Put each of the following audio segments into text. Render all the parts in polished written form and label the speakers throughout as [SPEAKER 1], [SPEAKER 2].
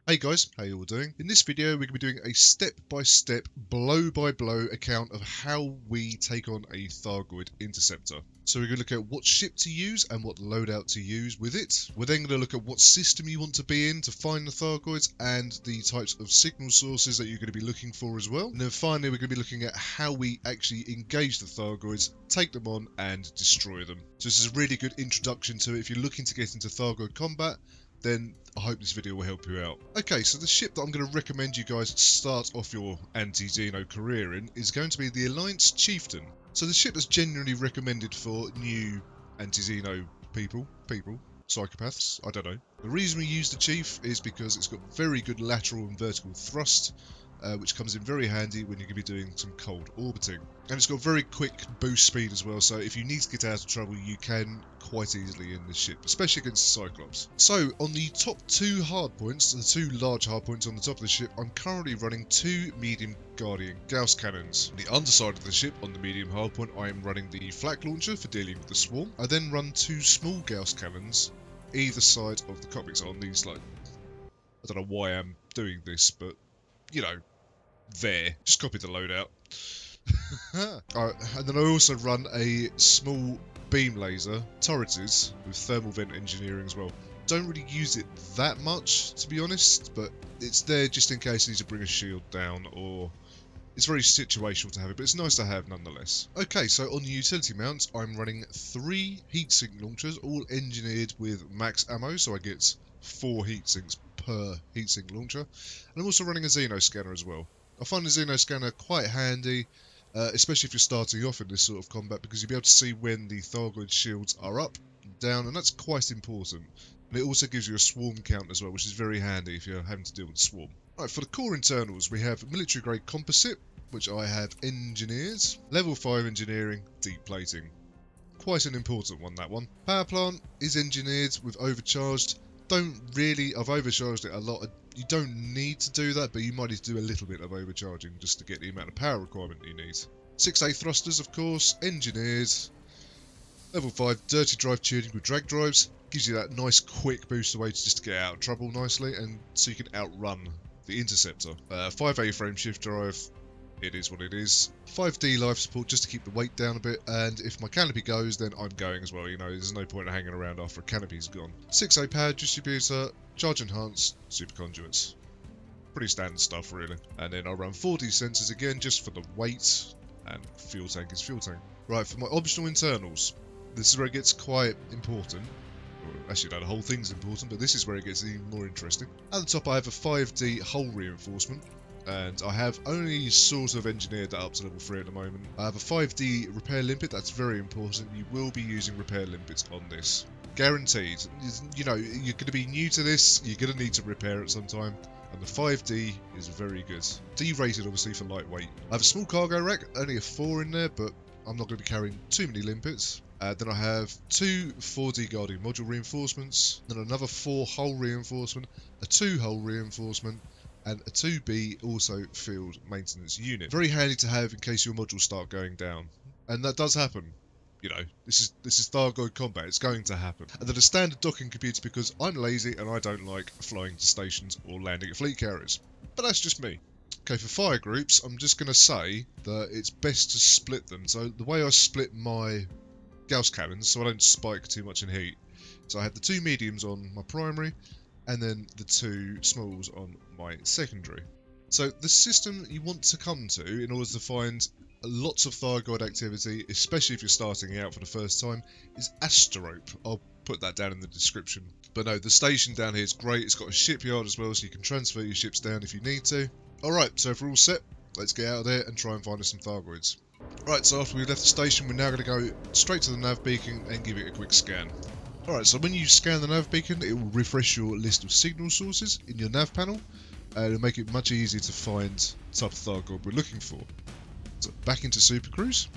[SPEAKER 1] Hey guys, how you all doing? In this video we're going to be doing a step-by-step, blow-by-blow account of how we take on a Thargoid Interceptor. So we're going to look at what ship to use and what loadout to use with it. We're then going to look at what system you want to be in to find the Thargoids and the types of signal sources that you're going to be looking for as well. And then finally we're going to be looking at how we actually engage the Thargoids, take them on and destroy them. So this is a really good introduction to it. If you're looking to get into Thargoid combat, then I hope this video will help you out. Okay, so the ship that I'm going to recommend you guys start off your anti-Xeno career in is going to be the Alliance Chieftain. So the ship that's generally recommended for new anti-Xeno people, psychopaths, I don't know. The reason we use the Chief is because it's got very good lateral and vertical thrust, which comes in very handy when you're going to be doing some cold orbiting. And it's got very quick boost speed as well, so if you need to get out of trouble, you can quite easily in this ship, especially against the Cyclops. So, on the top two hardpoints, the two large hardpoints on the top of the ship, I'm currently running two medium Guardian Gauss cannons. On the underside of the ship, on the medium hardpoint, I am running the flak launcher for dealing with the swarm. I then run two small Gauss cannons either side of the cockpit. So on these, like, I don't know why I'm doing this, but you know, there. Just copy the loadout. And then I also run a small beam laser, turrets, with thermal vent engineering as well. Don't really use it that much, to be honest, but it's there just in case you need to bring a shield down, or it's very situational to have it, but it's nice to have nonetheless. Okay, so on the utility mounts, I'm running 3 heatsink launchers, all engineered with max ammo, so I get 4 heatsinks per heatsink launcher. And I'm also running a Xeno scanner as well. I find the Xeno scanner quite handy, especially if you're starting off in this sort of combat, because you'll be able to see when the Thargoid shields are up and down, and that's quite important. And it also gives you a swarm count as well, which is very handy if you're having to deal with the swarm. Right, for the core internals, we have military grade composite, which I have engineered. Level 5 engineering, deep plating. Quite an important one, that one. Power plant is engineered with overcharged. I've overcharged it a lot. You don't need to do that, but you might need to do a little bit of overcharging just to get the amount of power requirement you need. 6A thrusters, of course, engineered. Level 5 dirty drive tuning with drag drives. Gives you that nice quick boost away just to get out of trouble nicely, and so you can outrun the Interceptor. 5A frame shift drive. It is what it is. 5D life support just to keep the weight down a bit, and if my canopy goes, then I'm going as well. You know, there's no point in hanging around after a canopy's gone. 6A power distributor, charge enhanced, super conduits. Pretty standard stuff, really. And then I run 4D sensors again, just for the weight, and fuel tank is fuel tank. Right, for my optional internals, this is where it gets quite important. Actually, no, the whole thing's important, but this is where it gets even more interesting. At the top, I have a 5D hull reinforcement. And I have only sort of engineered that up to level 3 at the moment. I have a 5D repair limpet, that's very important. You will be using repair limpets on this. Guaranteed. You know, you're going to be new to this, you're going to need to repair it sometime. And the 5D is very good. D-rated, obviously, for lightweight. I have a small cargo rack, only a 4 in there, but I'm not going to be carrying too many limpets. Then I have 2 4D Guardian module reinforcements, then another 4 hull reinforcement, a 2 hull reinforcement, and a 2B also field maintenance unit. Very handy to have in case your modules start going down. And that does happen. You know, this is Thargoid combat, it's going to happen. And then a standard docking computer because I'm lazy and I don't like flying to stations or landing at fleet carriers. But that's just me. Okay, for fire groups, I'm just going to say that it's best to split them. So the way I split my Gauss cannons, so I don't spike too much in heat. So I had the 2 mediums on my primary, and then the 2 smalls on my secondary. So the system you want to come to in order to find lots of Thargoid activity, especially if you're starting out for the first time, is Asterope. I'll put that down in the description. But no, the station down here is great. It's got a shipyard as well, so you can transfer your ships down if you need to. Alright, so if we're all set, let's get out of there and try and find us some Thargoids. Right, so after we left the station, we're now going to go straight to the nav beacon and give it a quick scan. Alright, so when you scan the nav beacon, it will refresh your list of signal sources in your nav panel, and it'll make it much easier to find the type of Thargoid we're looking for. So back into Super Cruise.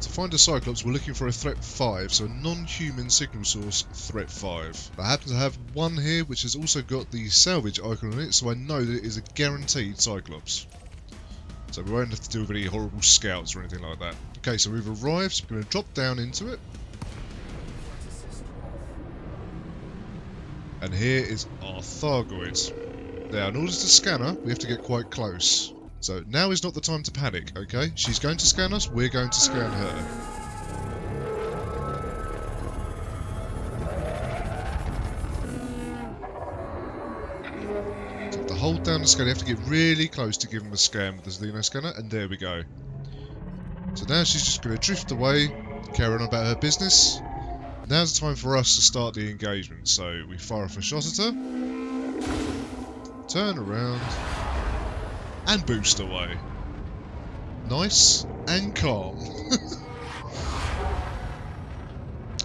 [SPEAKER 1] To find a Cyclops, we're looking for a threat 5, so a non-human signal source threat 5. I happen to have one here which has also got the salvage icon on it, so I know that it is a guaranteed Cyclops. So we won't have to deal with any horrible scouts or anything like that. Okay, so we've arrived, so we're going to drop down into it. And here is our Thargoid. Now, in order to scan her, we have to get quite close. So now is not the time to panic, okay? She's going to scan us, we're going to scan her. So you have to hold down the scanner, you have to get really close to give him a scan with the Xeno scanner, and there we go. So now she's just going to drift away, carry on about her business. Now's the time for us to start the engagement. So we fire off a shot at her, turn around, and boost away. Nice and calm.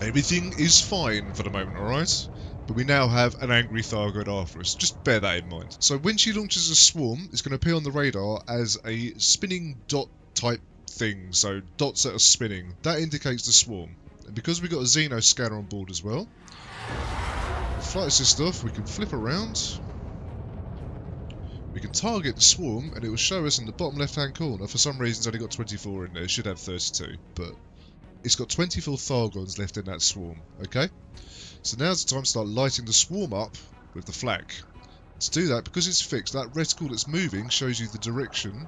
[SPEAKER 1] Everything is fine for the moment, alright? But we now have an angry Thargoid after us. Just bear that in mind. So when she launches a swarm, it's going to appear on the radar as a spinning dot type thing. So dots that are spinning. That indicates the swarm. And because we've got a Xeno scanner on board as well, flight assist off, we can flip around. We can target the swarm, and it will show us in the bottom left-hand corner. For some reason, it's only got 24 in there. It should have 32, but it's got 24 Thargoids left in that swarm. Okay, so now's the time to start lighting the swarm up with the flak. To do that, because it's fixed, that reticle that's moving shows you the direction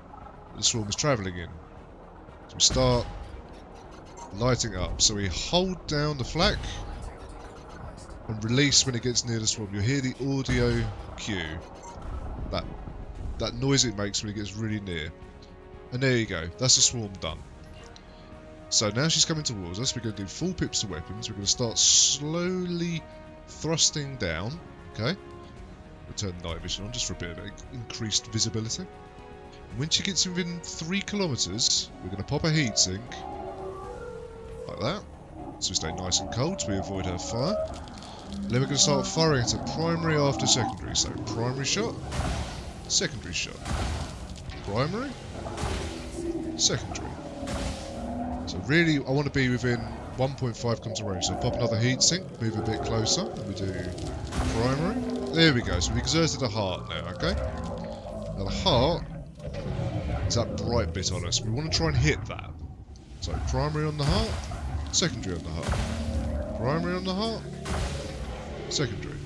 [SPEAKER 1] the swarm is travelling in. So we start lighting up. So we hold down the flak and release when it gets near the swarm. You'll hear the audio cue. That noise it makes when it gets really near. And there you go. That's the swarm done. So now she's coming towards us. We're going to do full pips to weapons. We're going to start slowly thrusting down. Okay. We'll turn night vision on just for a bit of increased visibility. And when she gets within 3 kilometers, we're going to pop a heatsink. Like that. So we stay nice and cold so we avoid her fire. Then we're going to start firing at her primary after secondary. So primary shot, secondary shot, primary, secondary. So really I want to be within 1.5 kilometers range. So pop another heatsink, move a bit closer, and we do primary. There we go. So we exerted the heart now, okay? Now the heart is that bright bit on us. We want to try and hit that. So primary on the heart, secondary on the heart, primary on the heart, secondary.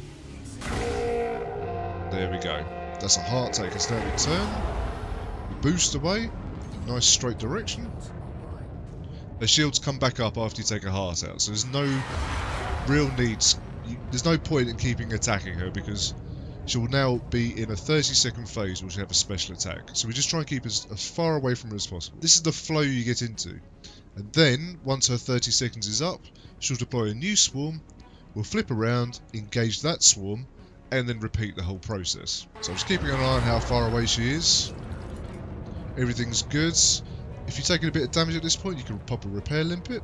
[SPEAKER 1] There we go. That's a heart take. It's now we turn, we boost away, nice straight direction. The shields come back up after you take a heart out, so there's no real need. There's no point in keeping attacking her because she will now be in a 30-second phase where she'll have a special attack. So we just try and keep as far away from her as possible. This is the flow you get into. And then, once her 30 seconds is up, she'll deploy a new swarm, we'll flip around, engage that swarm, and then repeat the whole process. So I'm just keeping an eye on how far away she is. Everything's good. If you're taking a bit of damage at this point, you can pop a repair limpet.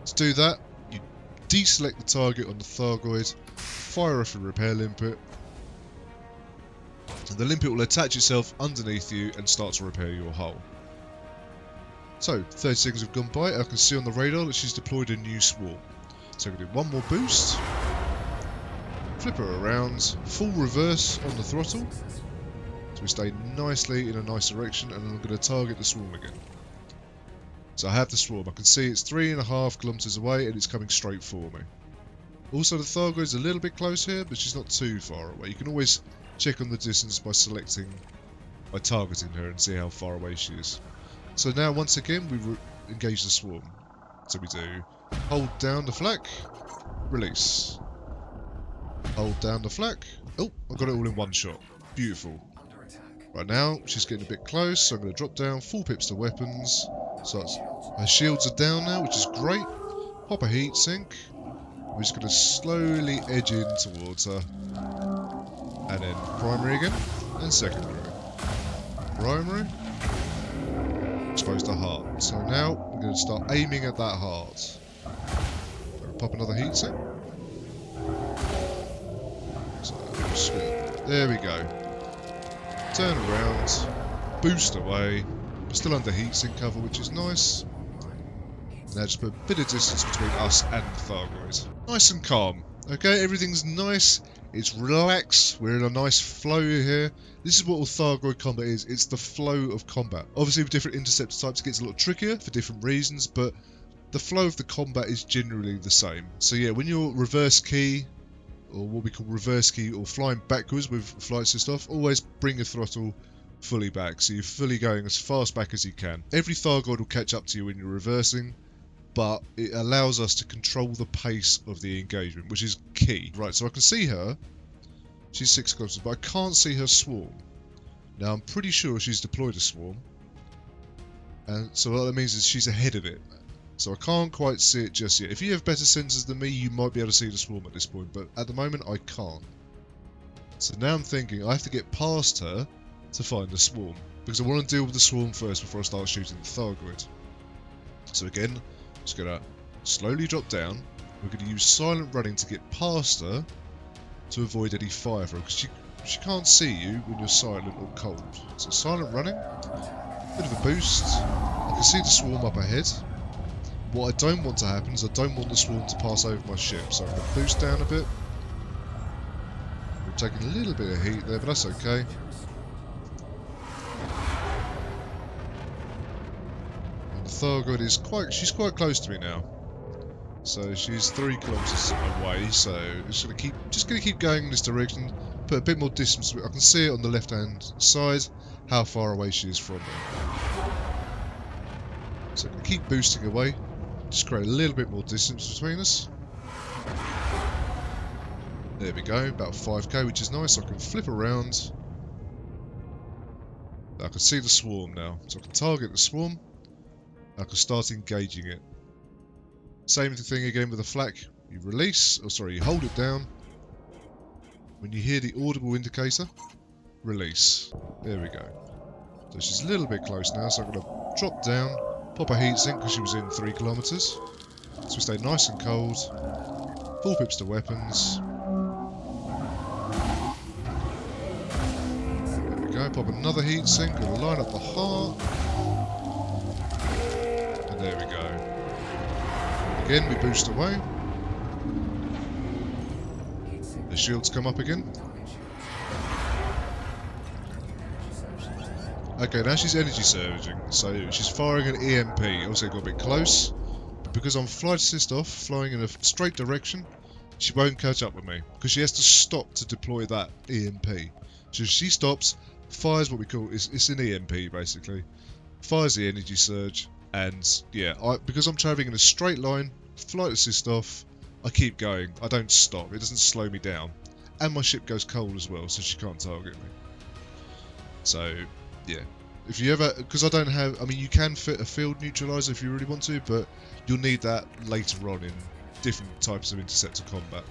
[SPEAKER 1] To do that, you deselect the target on the Thargoid, fire off a repair limpet, and the limpet will attach itself underneath you and start to repair your hull. So, 30 seconds have gone by, I can see on the radar that she's deployed a new swarm. So I'm going to do one more boost, flip her around, full reverse on the throttle, so we stay nicely in a nice direction, and then I'm going to target the swarm again. So I have the swarm, I can see it's 3.5 kilometers away and it's coming straight for me. Also the Thargoid's a little bit close here, but she's not too far away. You can always check on the distance by targeting her and see how far away she is. So now, once again, we engage the swarm. So we do hold down the flak, release. Hold down the flak. Oh, I got it all in one shot. Beautiful. Right now, she's getting a bit close, so I'm going to drop down, full pips to weapons. So her shields are down now, which is great. Pop a heatsink. We're just going to slowly edge in towards her. And then primary again, and secondary. Primary. Exposed the heart. So now we're going to start aiming at that heart. Pop another heatsink. So, there we go. Turn around, boost away. We're still under heatsink cover, which is nice. Now just put a bit of distance between us and the Thargoid. Nice and calm. Okay, everything's nice. It's relaxed. We're in a nice flow here. This is what all Thargoid combat is. It's the flow of combat. Obviously, with different interceptor types, it gets a lot trickier for different reasons, but the flow of the combat is generally the same. So yeah, when you're reverse key or what we call reverse key, or flying backwards with flight assist off, always bring your throttle fully back, so you're fully going as fast back as you can. Every Thargoid will catch up to you when you're reversing, but it allows us to control the pace of the engagement, which is key. Right, so I can see her. She's 6 kilometers, but I can't see her swarm. Now, I'm pretty sure she's deployed a swarm. And so what that means is she's ahead of it. So I can't quite see it just yet. If you have better sensors than me, you might be able to see the swarm at this point, but at the moment I can't. So now I'm thinking I have to get past her to find the swarm, because I want to deal with the swarm first before I start shooting the Thargoid. So again, just gonna slowly drop down. We're going to use silent running to get past her to avoid any fire throw, because she can't see you when you're silent or cold. So silent running, bit of a boost. I can see the swarm up ahead. What I don't want to happen is I don't want the swarm to pass over my ship, so I'm going to boost down a bit. We're taking a little bit of heat there, but that's okay. And the Thargoid is she's quite close to me now. So she's 3 kilometers away, so it's just going to keep going in this direction, put a bit more distance. I can see it on the left hand side, how far away she is from me. So I'm going to keep boosting away. Just create a little bit more distance between us. There we go, about 5k, which is nice. I can flip around. I can see the swarm now, so I can target the swarm. I can start engaging it. Same thing again with the flak. You release, you hold it down. When you hear the audible indicator, release. There we go. So she's a little bit close now, so I'm going to drop down. Pop a heatsink because she was in 3 kilometers. So we stay nice and cold. Full pips to weapons. There we go. Pop another heatsink. Gonna line up the heart. And there we go. Again, we boost away. The shields come up again. Okay, now she's energy surging, so she's firing an EMP. Obviously, I got a bit close, but because I'm flight assist off, flying in a straight direction, she won't catch up with me because she has to stop to deploy that EMP. So she stops, fires what we call it's an EMP basically, fires the energy surge, and yeah, because I'm traveling in a straight line, flight assist off, I keep going. I don't stop. It doesn't slow me down, and my ship goes cold as well, so she can't target me. So. Yeah, if you ever, because I don't have, I mean, you can fit a field neutralizer if you really want to, but you'll need that later on in different types of interceptor combat.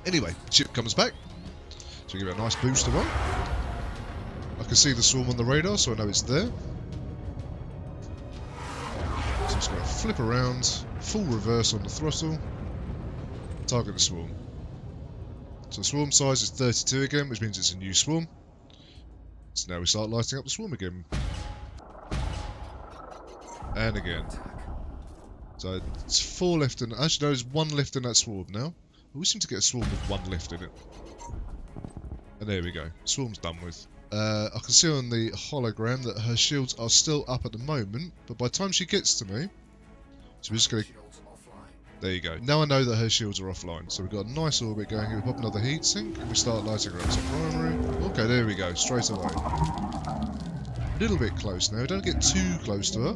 [SPEAKER 1] Anyway, ship comes back, so give it a nice boost away. I can see the swarm on the radar, so I know it's there. So I'm just going to flip around, full reverse on the throttle, target the swarm. So the swarm size is 32 again, which means it's a new swarm. So now we start lighting up the swarm again. And again. So it's 4 left in... Actually, no, there's 1 left in that swarm now. We seem to get a swarm with 1 left in it. And there we go. Swarm's done with. I can see on the hologram that her shields are still up at the moment, but by the time she gets to me... So we're just going to... There you go. Now I know that her shields are offline. So we've got a nice orbit going here. We pop another heatsink and we start lighting her up. So primary. Okay, there we go. Straight away. A little bit close now. Don't get too close to her.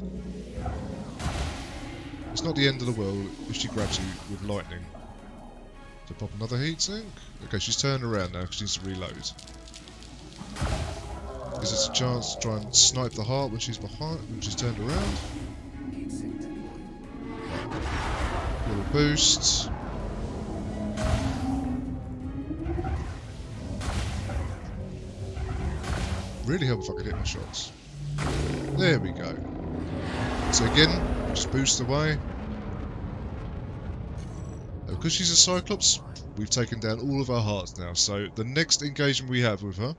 [SPEAKER 1] It's not the end of the world if she grabs you with lightning. So pop another heatsink. Okay, she's turned around now because she needs to reload. Gives us a chance to try and snipe the heart when she's turned around. Little boost. Really help if I could hit my shots. There we go. So again, just boost away. Because she's a Cyclops, we've taken down all of our hearts now. So the next engagement we have with her,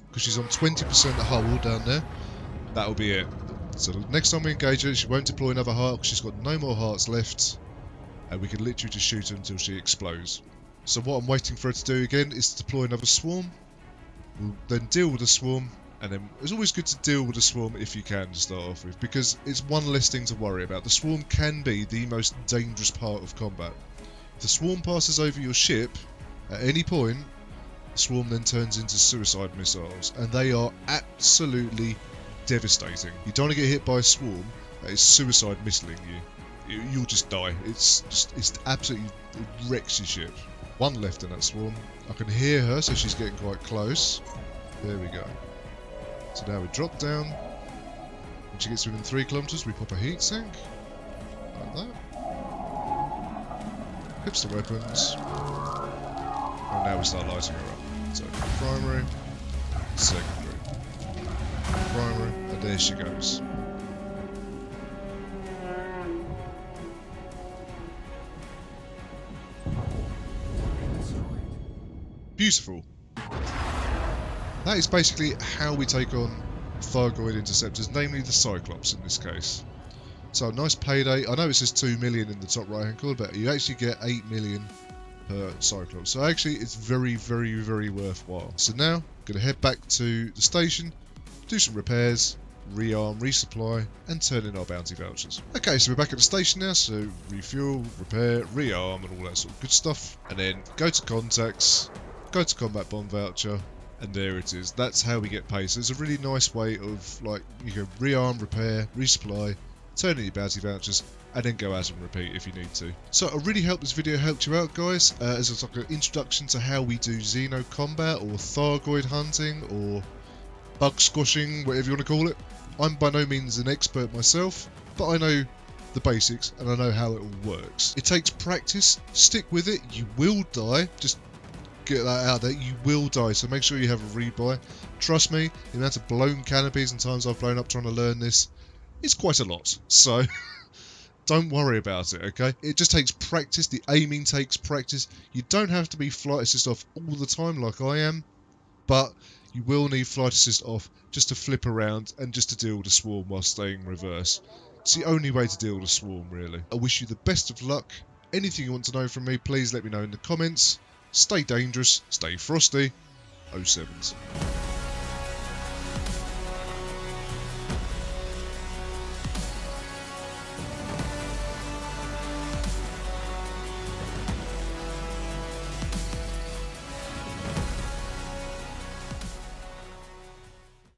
[SPEAKER 1] because she's on 20% hull down there, that'll be it. So the next time we engage her, she won't deploy another heart because she's got no more hearts left. And we can literally just shoot her until she explodes. So what I'm waiting for her to do again is to deploy another swarm. We'll then deal with the swarm, and then it's always good to deal with the swarm if you can to start off with, because it's one less thing to worry about. The swarm can be the most dangerous part of combat. If the swarm passes over your ship, At any point, the swarm then turns into suicide missiles, and they are absolutely devastating. You don't want to get hit by a swarm that is suicide missiling you. You'll just die. It's absolutely, it wrecks your ship. One left in that swarm. I can hear her, so she's getting quite close. There we go. So now we drop down. When she gets within 3 kilometers, we pop a heatsink. Like that. Clips the weapons. And now we start lighting her up. So primary, secondary, primary, and there she goes. Beautiful. That is basically how we take on Thargoid interceptors, namely the Cyclops in this case. So nice payday. I know it says 2 million in the top right hand corner, but you actually get 8 million per Cyclops. So actually it's very, very, very worthwhile. So now I'm going to head back to the station, do some repairs, rearm, resupply, and turn in our bounty vouchers. Okay, so we're back at the station now, so refuel, repair, rearm, and all that sort of good stuff. And then go to contacts, go to combat bomb voucher, and there it is. That's how we get paid. So it's a really nice way of, like, you can rearm, repair, resupply, turn in your bounty vouchers, and then go out and repeat if you need to. So I really hope this video helped you out, guys, as it's like an introduction to how we do Xeno combat, or Thargoid hunting, or bug squashing, whatever you want to call it. I'm by no means an expert myself, but I know the basics, and I know how it all works. It takes practice. Stick with it. You will die. Just get that out there. You will die, so make sure you have a rebuy. Trust me, the amount of blown canopies and times I've blown up trying to learn this, it's quite a lot. So don't worry about it, okay? It just takes practice. The aiming takes practice. You don't have to be flight assist off all the time like I am, but you will need flight assist off just to flip around and just to deal with the swarm while staying reverse. It's the only way to deal with a swarm, really. I wish you the best of luck. Anything you want to know from me, please let me know in the comments. Stay dangerous, stay frosty. 07s.